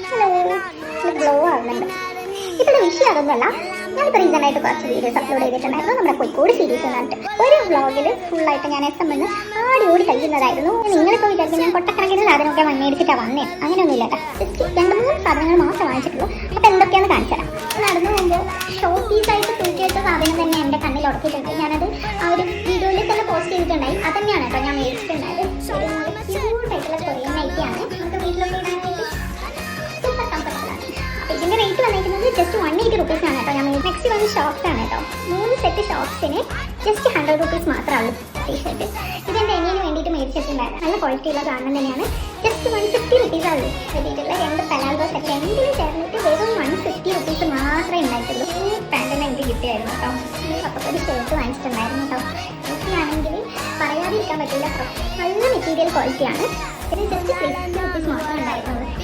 Hello, glow ആവുന്നുണ്ട്. ഇപ്പോഴത്തെ വിഷയം അതൊന്നുമല്ല. ഞാനിപ്പോൾ റീസെൻ്റായിട്ട് കുറച്ച് വീഡിയോസ് അപ്ലോഡ് ചെയ്തിട്ടുണ്ടായിരുന്നു. നമ്മുടെ കോഴിക്കോട് സീരീസ് എന്നിട്ട് ഒരു വ്ളോഗിൽ ഫുള്ളായിട്ട് ഞാൻ എസ് എം എന്ന് ആടി ഓടി കഴിക്കുന്നതായിരുന്നു. നിങ്ങളിപ്പോൾ വിചാരിക്കും ഞാൻ കൊട്ടക്കണക്കിന് സാധനമൊക്കെ മേടിച്ചിട്ടാണ് വന്നേ. അങ്ങനെയൊന്നുമില്ല കേട്ടോ. ജസ്റ്റ് 2-3 സാധനങ്ങൾ മാത്രം വാങ്ങിച്ചിട്ടുള്ളൂ. അപ്പോൾ എന്തൊക്കെയാണെന്ന് കാണിച്ചു തരാം. നടന്നു പോകുമ്പോൾ ഷോ പീസായിട്ട് തൂക്കിയിട്ട സാധനം തന്നെ എൻ്റെ കണ്ണിൽ ഉടക്കിയിട്ടുണ്ട്. ഞാനത് ആ ഒരു വീഡിയോയിൽ തന്നെ പോസ്റ്റ് ചെയ്തിട്ടുണ്ടായി. അത് തന്നെയാണ് കേട്ടോ ഞാൻ മേടിച്ചിട്ടുണ്ടായത്. ഒരു നല്ല ക്യൂട്ടായിട്ടുള്ള കൊറിയൻ നൈറ്റിയാണ്. നമുക്ക് വീട്ടിലൊക്കെ ഇടാനായിട്ട് സൂപ്പർ കംഫർട്ടബിൾ ആണ്. അപ്പോൾ ഇതിൻ്റെ റേറ്റ് വന്നിരിക്കുന്നത് ജസ്റ്റ് 180 റുപ്പീസാണ് കേട്ടോ. ഞാൻ നെക്സ്റ്റ് വന്ന് ഷോർട്സ് ആണ് കേട്ടോ. 3 സെറ്റ് ഷോർട്സിന് ജസ്റ്റ് 100 റുപ്പീസ് മാത്രമേ ടീഷർട്ട്. ഇതെൻ്റെ അനിയന് വേണ്ടിയിട്ട് മേടിച്ചിട്ടുണ്ടായിരുന്നു. നല്ല ക്വാളിറ്റി ഉള്ള സാധനം തന്നെയാണ്. ജസ്റ്റ് 150 റുപ്പീസാണ് കിട്ടിയിട്ടുള്ള 2 പലാൽഗോ സെറ്റ് രണ്ടിനും ചേർന്നിട്ട് വെറും 150 റുപ്പീസ് മാത്രമേ ഉണ്ടായിട്ടുള്ളൂ. ഈ പാൻറ്റിന് എനിക്ക് കിട്ടിയായിരുന്നു കേട്ടോ. അപ്പോൾ ഒരു ഷർട്ട് വാങ്ങിച്ചിട്ടുണ്ടായിരുന്നു കേട്ടോ. എനിക്കാണെങ്കിൽ പറയാതിരിക്കാൻ പറ്റില്ല. നല്ല മെറ്റീരിയൽ ക്വാളിറ്റിയാണ്. ഇത് ജസ്റ്റ് 350 റുപ്പീസ് മാത്രമേ ഉണ്ടായിരുന്നുള്ളൂ.